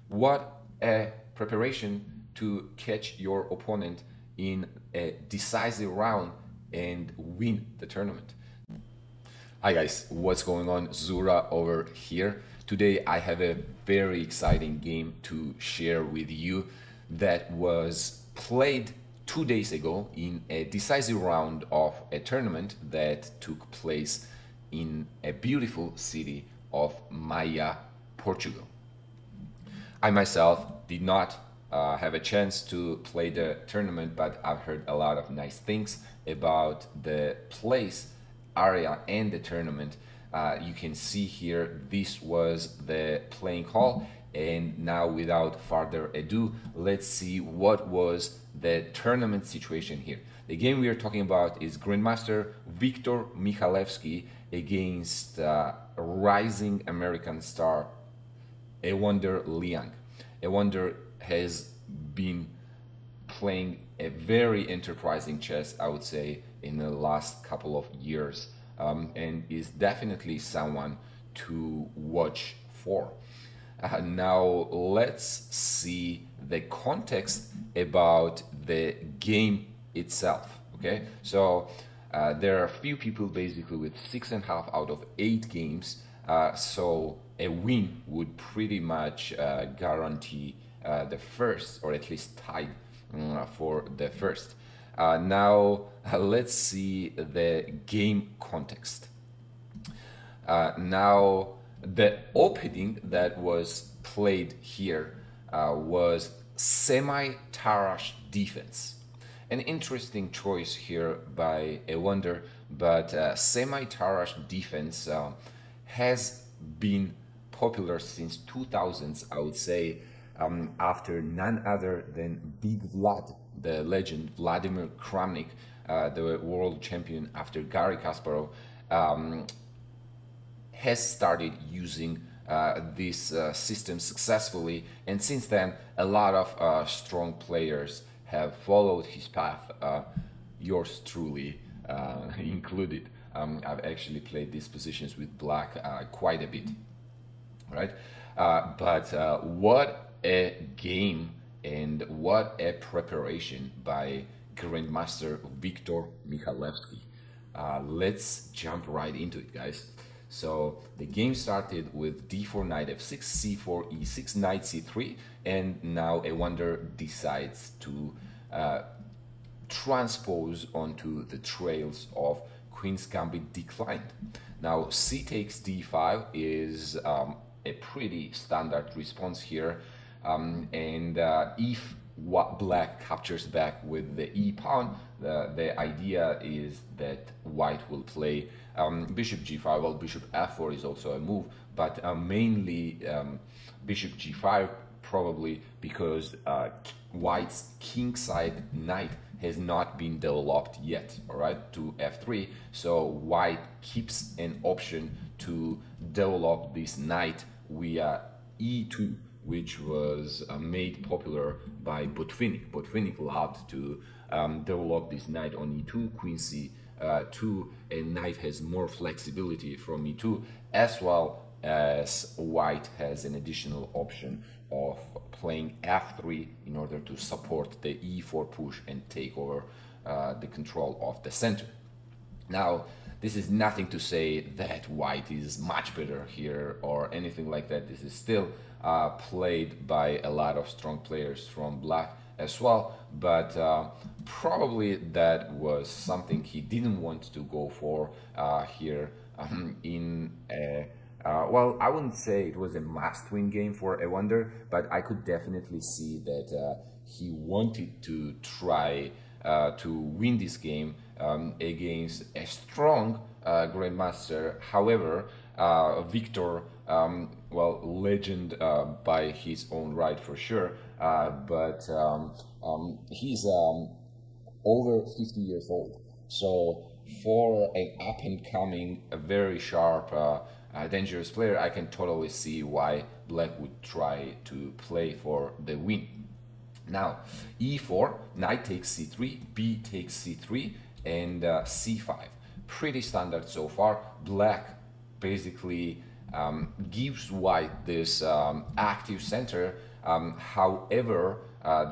What a preparation to catch your opponent in a decisive round and win the tournament. Hi guys, what's going on? Zura over here. Today I have a very exciting game to share with you that was played 2 days ago in a decisive round of a tournament that took place in a beautiful city of Maia, Portugal. I myself did not have a chance to play the tournament, but I've heard a lot of nice things about the place, area, and the tournament. You can see here, this was the playing hall, and now without further ado, let's see what was the tournament situation here. The game we are talking about is Grandmaster Viktor Mikhalevski against rising American star Awonder Liang. Awonder has been playing a very enterprising chess, I would say, in the last couple of years, and is definitely someone to watch for. Now let's see the context about the game itself. Okay, so there are a few people basically with 6.5 out of 8 games, so a win would pretty much guarantee the first, or at least tied for the first. Now let's see the game context. Now the opening that was played here was Semi-Tarrasch Defense. An interesting choice here by Awonder, but Semi-Tarrasch Defense has been popular since 2000s, I would say, after none other than Big Vlad, the legend Vladimir Kramnik, the world champion after Garry Kasparov, has started using this system successfully, and since then a lot of strong players have followed his path, yours truly included. I've actually played these positions with black quite a bit, right? But what a game and what a preparation by Grandmaster Viktor Mikhalevski. Let's jump right into it, guys. So the game started with d4, knight f6, c4, e6, knight c3, and now Awonder decides to transpose onto the trails of Queen's Gambit declined. Now c takes d5 is a pretty standard response here, and if black captures back with the e pawn, the idea is that white will play bishop g5. Well, bishop f4 is also a move, but mainly bishop g5, probably because white's kingside knight has not been developed yet, all right, to f3. So white keeps an option to develop this knight via e2, which was made popular by Botvinnik. Botvinnik loved to develop this knight on e2, queen c2, and knight has more flexibility from e2, as well as white has an additional option of playing f3 in order to support the e4 push and take over the control of the center. Now, this is nothing to say that white is much better here or anything like that. This is still played by a lot of strong players from black as well, but probably that was something he didn't want to go for here in a well, I wouldn't say it was a must-win game for Awonder, but I could definitely see that he wanted to try to win this game against a strong Grandmaster. However, Viktor, well, legend by his own right for sure, but he's over 50 years old. So for an up-and-coming, very sharp, dangerous player, I can totally see why black would try to play for the win. Now, e4, knight takes c3, b takes c3, and c5. Pretty standard so far. Black basically gives white this active center However,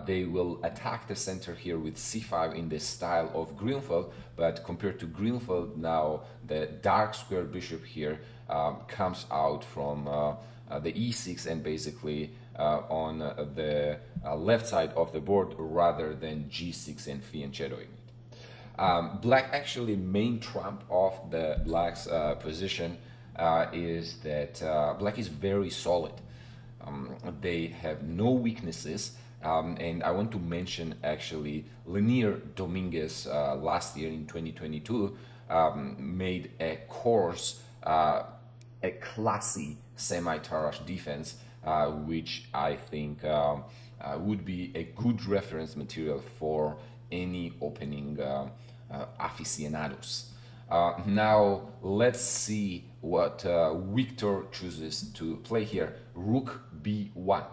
they will attack the center here with c5 in the style of Grünfeld, but compared to Grünfeld, now the dark square bishop here comes out from the e6 and basically on the left side of the board rather than g6 and fianchettoing it. Black actually main trump of the black's position is that black is very solid. They have no weaknesses, and I want to mention actually Lenier Dominguez last year in 2022 made a course, a classy semi-Tarrasch defense, which I think would be a good reference material for any opening aficionados. Now let's see what Viktor chooses to play here. Rook b1.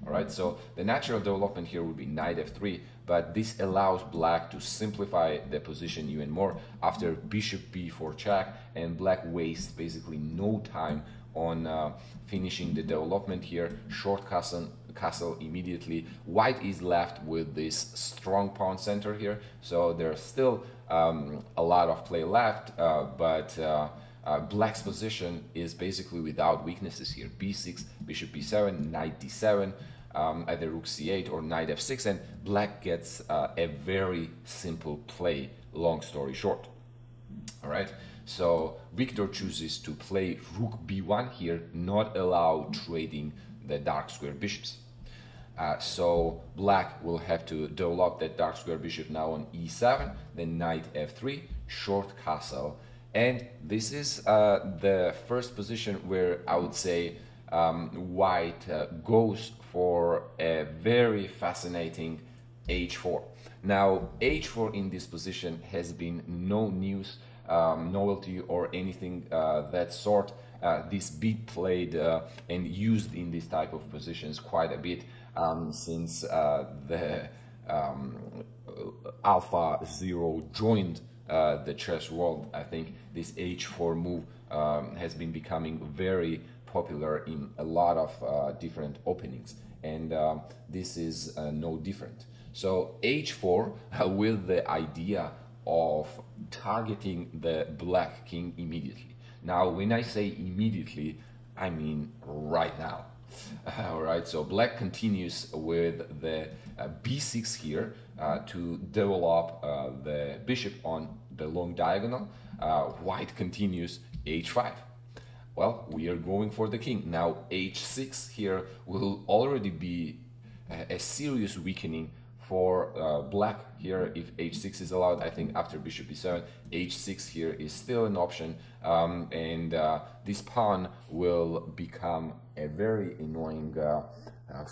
All right, so the natural development here would be knight f3, but this allows black to simplify the position even more after bishop b4 check, and black wastes basically no time on finishing the development here. Short castle immediately. White is left with this strong pawn center here, so there's still a lot of play left, but black's position is basically without weaknesses here. b6, bishop b7, knight d7, either rook c8 or knight f6, and black gets a very simple play, long story short. All right, so Viktor chooses to play rook b1 here, not allow trading the dark square bishops. So black will have to develop that dark square bishop now on e7, then knight f3, short castle, and this is the first position where I would say white goes for a very fascinating h4. Now h4 in this position has been no news, novelty or anything that sort. This beat played and used in this type of positions quite a bit since the Alpha Zero joined the chess world. I think this h4 move has been becoming very popular in a lot of different openings, and this is no different. So h4 with the idea of targeting the black king immediately. Now when I say immediately, I mean right now. All right, so black continues with the b6 here to develop the bishop on the long diagonal. White continues h5. Well, we are going for the king. Now h6 here will already be a serious weakening for black here. If h6 is allowed, I think after bishop b7, h6 here is still an option, and this pawn will become a very annoying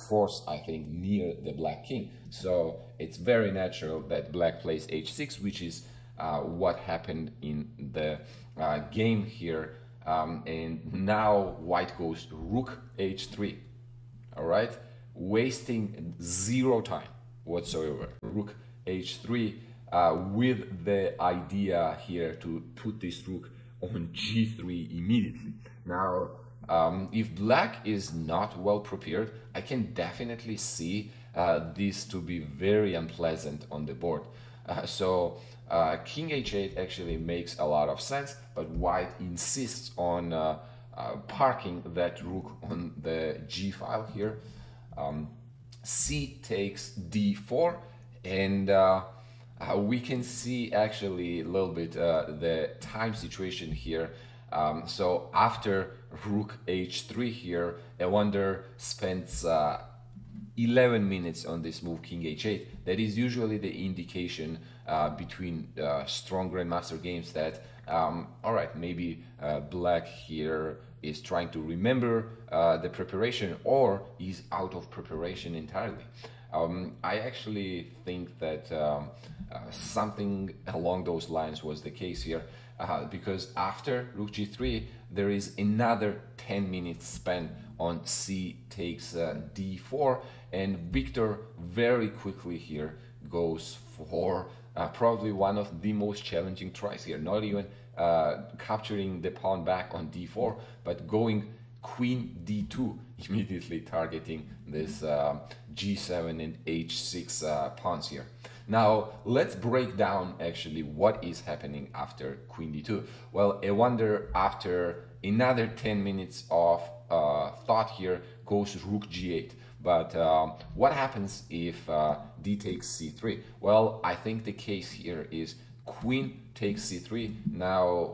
force, I think, near the black king. So it's very natural that black plays h6, which is what happened in the game here, and now white goes rook h3. All right, wasting zero time whatsoever. Rook h3 with the idea here to put this rook on g3 immediately. Now if black is not well prepared, I can definitely see this to be very unpleasant on the board. So king h8 actually makes a lot of sense, but white insists on parking that rook on the g file here. C takes d4, and we can see actually a little bit the time situation here. So after rook h3 here, Awonder spends 11 minutes on this move king h8. That is usually the indication between strong grandmaster games that all right, maybe black here is trying to remember the preparation or is out of preparation entirely. I actually think that something along those lines was the case here, because after rook g3 there is another 10 minutes spent on c takes d4, and Viktor very quickly here goes for probably one of the most challenging tries here, not even capturing the pawn back on d4, but going queen d2, immediately targeting this g7 and h6 pawns here. Now let's break down actually what is happening after queen d2. Well, Awonder, after another 10 minutes of thought here, goes rook g8. But what happens if d takes c3? Well, I think the case here is queen takes c3, now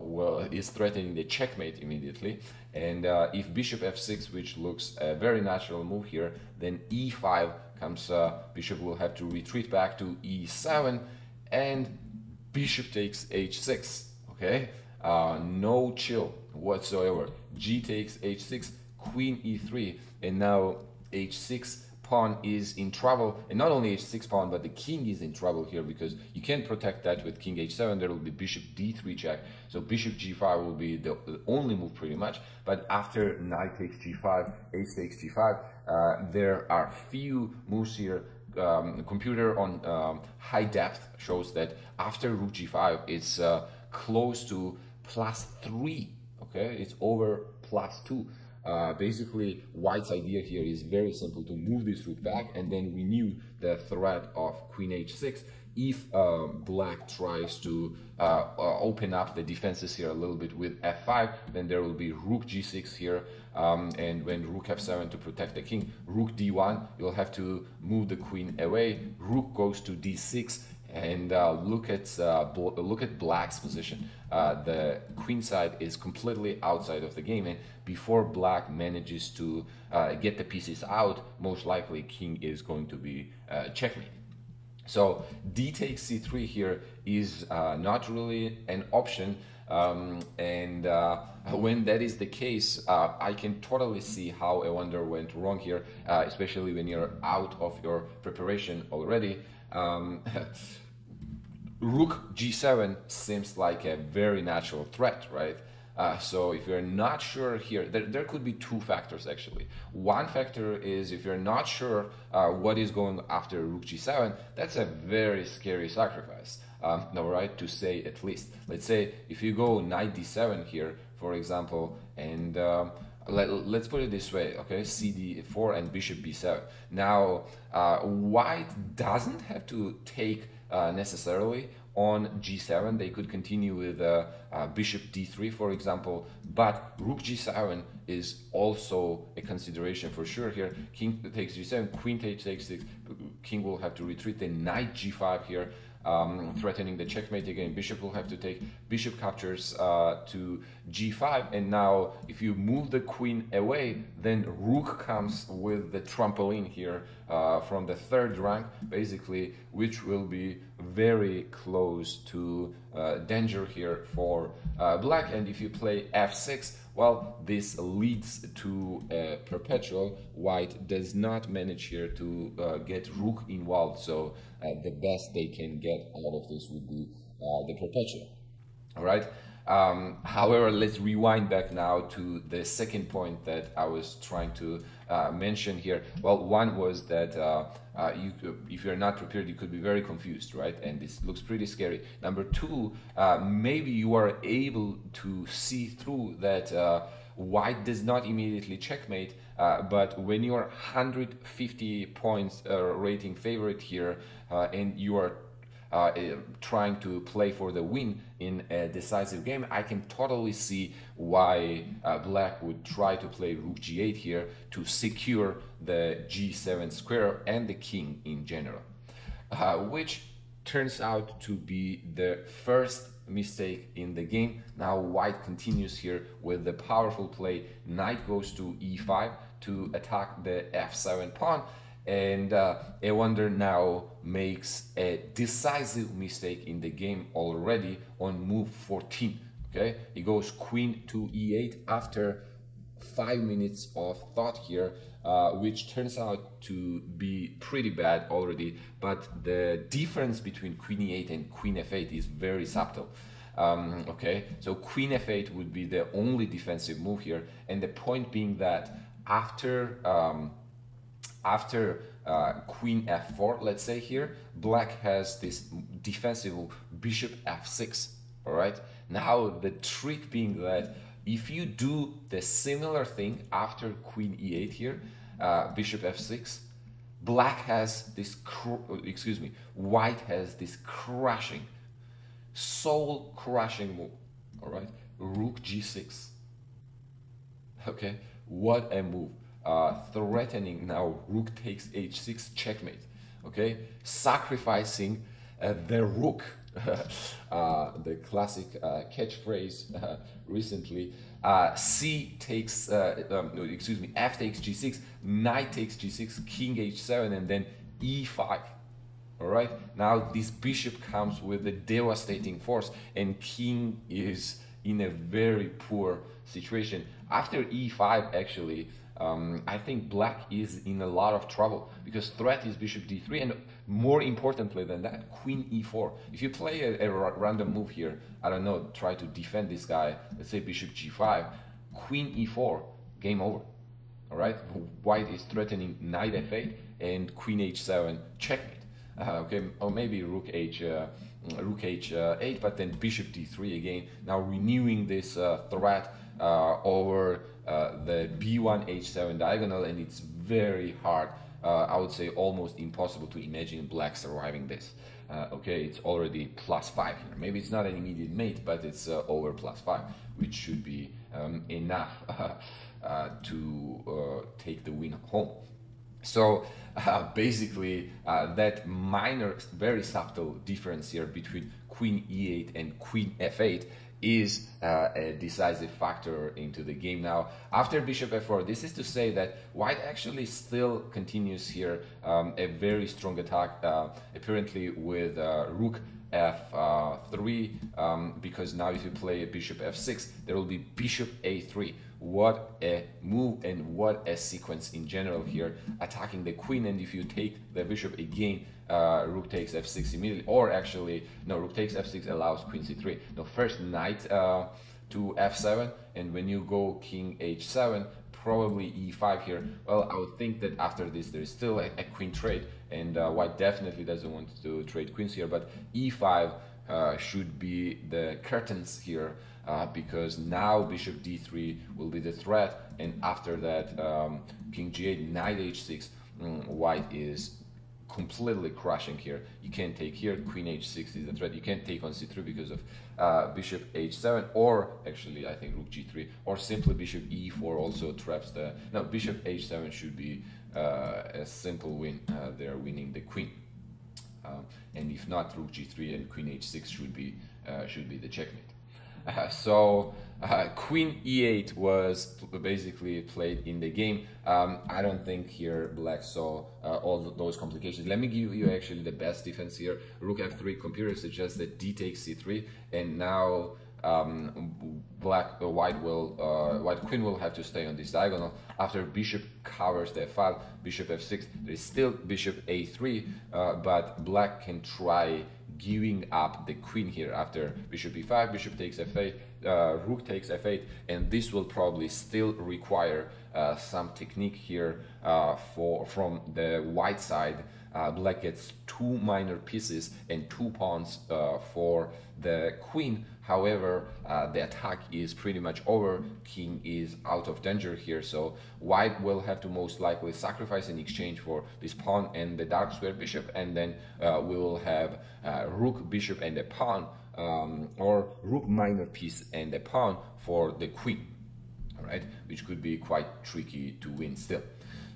is threatening the checkmate immediately. And if bishop f6, which looks a very natural move here, then e5 comes, bishop will have to retreat back to e7, and bishop takes h6, okay? No chill whatsoever. G takes h6, queen e3, and now h6 pawn is in trouble, and not only h6 pawn, but the king is in trouble here, because you can't protect that with king h7. There will be bishop d3 check, so bishop g5 will be the only move pretty much. But after knight takes g5, ace takes g5, there are few moves here. Computer on high depth shows that after rook g5 it's close to +3, okay? It's over +2. Basically, white's idea here is very simple: to move this rook back and then renew the threat of queen h6. If black tries to open up the defenses here a little bit with f5, then there will be rook g6 here, and when rook f7 to protect the king, rook d1, you'll have to move the queen away, rook goes to d6, and look at black's position. The queen side is completely outside of the game, and before black manages to get the pieces out, most likely king is going to be checkmate. So d takes c3 here is not really an option, and when that is the case, I can totally see how Awonder went wrong here, especially when you're out of your preparation already. Rook g7 seems like a very natural threat, right? So if you're not sure here, there could be two factors actually. One factor is if you're not sure what is going after rook g7, that's a very scary sacrifice, all right, to say at least. Let's say if you go knight d7 here, for example, and let's put it this way, okay, cd4 and bishop b7. Now, white doesn't have to take necessarily on g7. They could continue with bishop d3, for example, but rook g7 is also a consideration for sure here. King takes g7, queen takes h6, king will have to retreat, then knight g5 here, threatening the checkmate again. Bishop will have to take, bishop captures to g5, and now if you move the queen away, then rook comes with the trampoline here from the third rank, basically, which will be very close to danger here for black. And if you play f6, well, this leads to a perpetual. White does not manage here to get rook involved, so the best they can get out of this would be the perpetual. All right. However, let's rewind back now to the second point that I was trying to mention here. Well, one was that if you're not prepared, you could be very confused, right? And this looks pretty scary. Number two, maybe you are able to see through that white does not immediately checkmate, but when you are 150 points rating favorite here, and you are trying to play for the win in a decisive game, I can totally see why black would try to play rook g8 here to secure the g7 square and the king in general, which turns out to be the first mistake in the game. Now white continues here with the powerful play, knight goes to e5 to attack the f7 pawn, and Awonder now makes a decisive mistake in the game already on move 14. Okay, he goes queen to e8 after 5 minutes of thought here, which turns out to be pretty bad already, but the difference between queen e8 and queen f8 is very subtle. Okay, so queen f8 would be the only defensive move here, and the point being that after queen f4, let's say here, black has this defensive bishop f6. All right, now the trick being that If you do the similar thing after queen e8 here, bishop f6, black has this, white has this crushing, soul-crushing move, all right? Rook g6, okay? What a move. Threatening now, rook takes h6, checkmate, okay? Sacrificing the rook, the classic catchphrase recently. C takes, f takes g6, knight takes g6, king h7, and then e5. All right, now this bishop comes with a devastating force, and king is in a very poor situation. After e5, actually, I think black is in a lot of trouble, because threat is bishop d3, and more importantly than that, queen e4. If you play a random move here, I don't know, try to defend this guy, let's say bishop g5, queen e4, game over. All right, white is threatening knight f8 and queen h7, checkmate. Okay, or maybe rook h8, but then bishop d3 again. Now renewing this threat over the b1 h7 diagonal, and it's very hard. I would say almost impossible to imagine black surviving this. Okay, it's already +5 here. Maybe it's not an immediate mate, but it's over +5, which should be enough to take the win home. So basically, that minor, very subtle difference here between queen e8 and queen f8 is a decisive factor into the game. Now, after bishop f4, this is to say that white actually still continues here a very strong attack, apparently with rook f3, because now if you play a bishop f6, there will be bishop a3. What a move and what a sequence in general here, attacking the queen. And if you take the bishop again, rook takes f6 immediately, or actually no, rook takes f6 allows queen c3. No, first knight to f7, and when you go king h7, probably e5 here. Well, I would think that after this there is still a queen trade, and white definitely doesn't want to trade queens here, but e5 should be the curtains here, because now bishop d3 will be the threat, and after that king g8, knight h6, white is completely crushing here. You can't take here, queen h6 is the threat. You can't take on c3 because of bishop h7, or actually I think rook g3, or simply bishop e4 also traps the... No, bishop h7 should be a simple win. They're winning the queen. And if not, rook g3 and queen h6 should be the checkmate. So queen e8 was basically played in the game. I don't think here black saw all those complications. Let me give you actually the best defense here. Rook f3, computer suggests that d takes c3, and now white queen will have to stay on this diagonal. After bishop covers the f5, bishop f6, there is still bishop a3, but black can try giving up the queen here after bishop e5, bishop takes f8, rook takes f8, and this will probably still require some technique here from the white side. Black gets 2 minor pieces and 2 pawns for the queen. However, the attack is pretty much over. King is out of danger here, so white will have to most likely sacrifice in exchange for this pawn and the dark square bishop, and then we will have rook, bishop, and a pawn, or rook minor piece and a pawn for the queen, all right, which could be quite tricky to win still.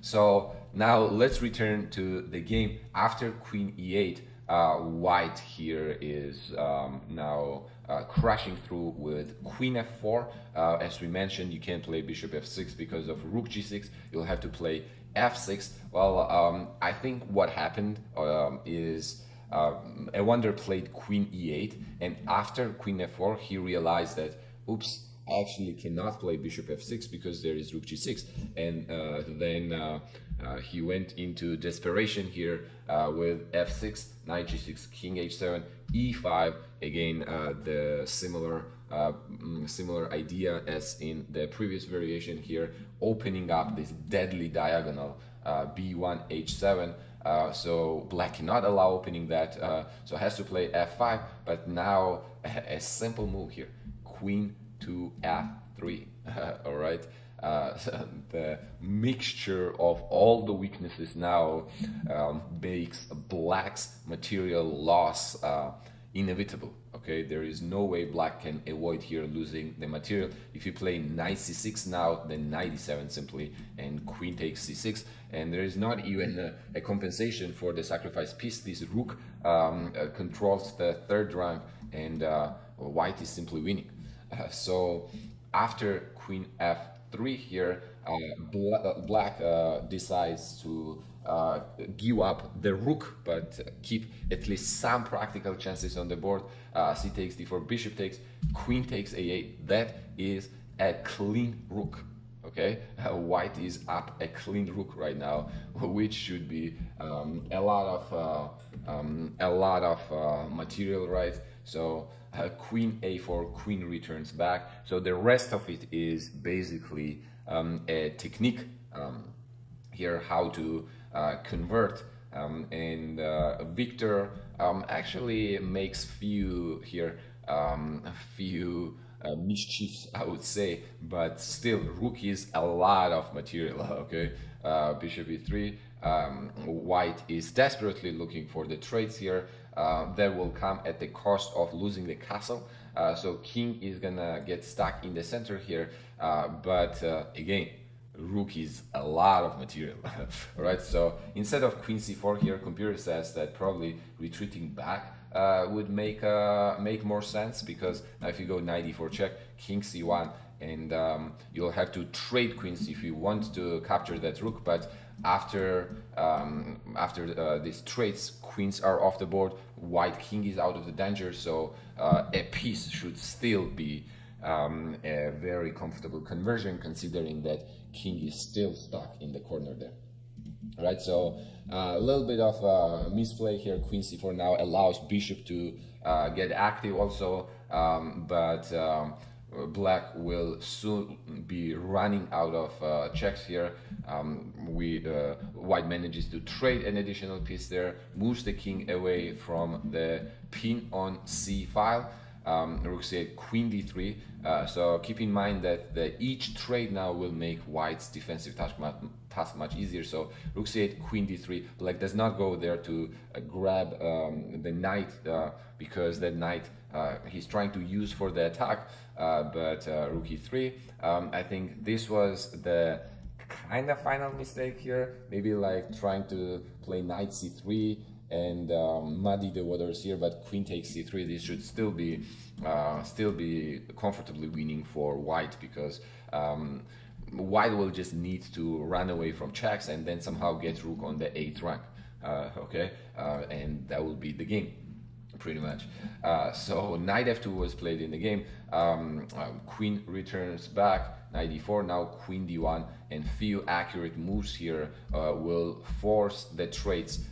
So now let's return to the game. After queen e8, white here is now crashing through with queen f4. As we mentioned, you can't play bishop f6 because of rook g6. You'll have to play f6. Well, I think what happened is Awonder played queen e8, and after queen f4, he realized that, oops, I actually cannot play bishop f6 because there is rook g6, and then he went into desperation here with f6, knight g6, king h7, e5. Again, the similar idea as in the previous variation here, opening up this deadly diagonal b1 h7. So black cannot allow opening that, so has to play f5. But now a simple move here, queen to f3. All right. The mixture of all the weaknesses now makes black's material loss inevitable. Okay, there is no way black can avoid here losing the material. If you play knight c6 now, then knight e7 simply, and queen takes c6, and there is not even a compensation for the sacrifice piece. This rook controls the third rank, and white is simply winning. So after queen f3 here, black decides to give up the rook, but keep at least some practical chances on the board. C takes d4, bishop takes, queen takes a8. That is a clean rook. Okay, white is up a clean rook right now, which should be a lot of material, right? So queen a4, queen returns back. So the rest of it is basically a technique here, how to convert, and Viktor actually makes few mischiefs, I would say, but still rook is a lot of material. Okay, bishop e3, white is desperately looking for the trades here. That will come at the cost of losing the castle, so king is gonna get stuck in the center here, but again, rook is a lot of material. All right, so instead of queen c4 here, computer says that probably retreating back would make more sense, because now if you go knight e4 check, king c1, and you'll have to trade queens if you want to capture that rook. But after these trades, queens are off the board, white king is out of the danger, so a piece should still be a very comfortable conversion, considering that king is still stuck in the corner there. Right, so a little bit of misplay here. Queen c4 now allows bishop to get active also, but black will soon be running out of checks here. White manages to trade an additional piece there, moves the king away from the pin on c file. Rook c8, queen d3. So keep in mind that each trade now will make white's defensive task much easier. So rook c8, queen d3. Black does not go there to grab the knight, because that knight he's trying to use for the attack. But rook e3. I think this was the kind of final mistake here. Maybe like trying to play knight c3 and muddy the waters here, but queen takes c3. This should still be comfortably winning for white, because white will just need to run away from checks and then somehow get rook on the 8th rank. Okay, and that will be the game, pretty much. So knight f2 was played in the game. Queen returns back, knight d4, now queen d1, and few accurate moves here will force the trades.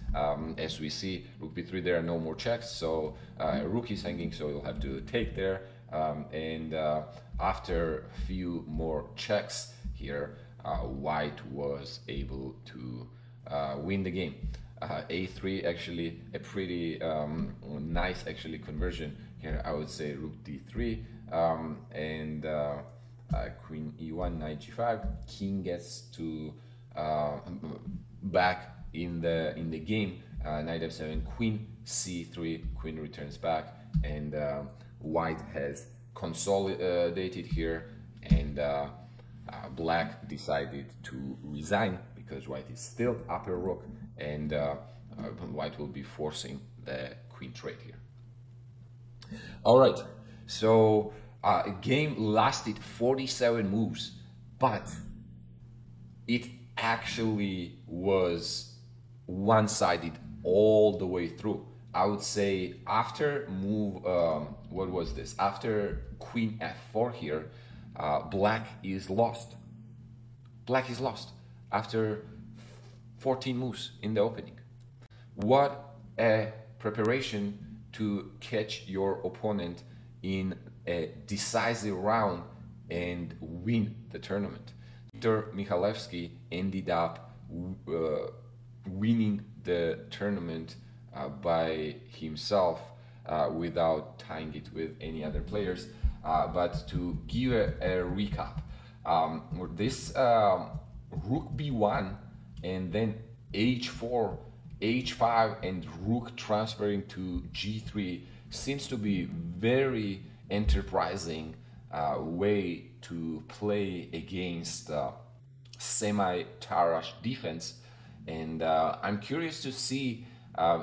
As we see, rook b3, there are no more checks, so rook is hanging, so you'll have to take there, and after a few more checks here, white was able to win the game. A3 actually a pretty nice actually conversion here, I would say. Rook d3, and queen e1, knight g5, king gets to back in the game. Knight f7, queen c3, queen returns back, and white has consolidated here, and black decided to resign because white is still upper rook, and white will be forcing the queen trade here. All right, so game lasted 47 moves, but it actually was one-sided all the way through. I would say after move, what was this? After queen f4 here, black is lost. Black is lost after 14 moves in the opening. What a preparation to catch your opponent in a decisive round and win the tournament. Viktor Mikhalevski ended up winning the tournament by himself without tying it with any other players. but to give a recap, this rook b1 and then h4, h5 and rook transferring to g3 seems to be very enterprising way to play against Semi-Tarrasch Defense, and I'm curious to see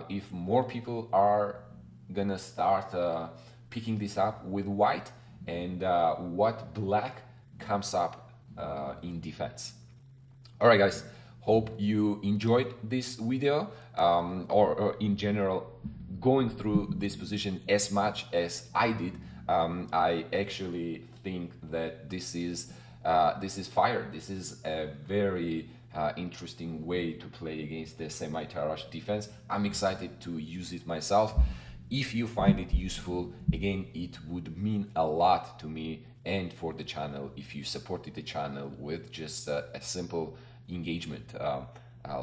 if more people are gonna start picking this up with white, and what black comes up in defense. All right, guys, hope you enjoyed this video, or in general going through this position as much as I did. I actually think that this is fire. This is a very interesting way to play against the Semi-Tarrasch defense. I'm excited to use it myself. If you find it useful, again, it would mean a lot to me and for the channel if you supported the channel with just a simple engagement,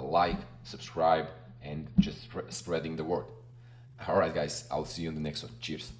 like, subscribe, and just spreading the word. All right, guys, I'll see you in the next one. Cheers.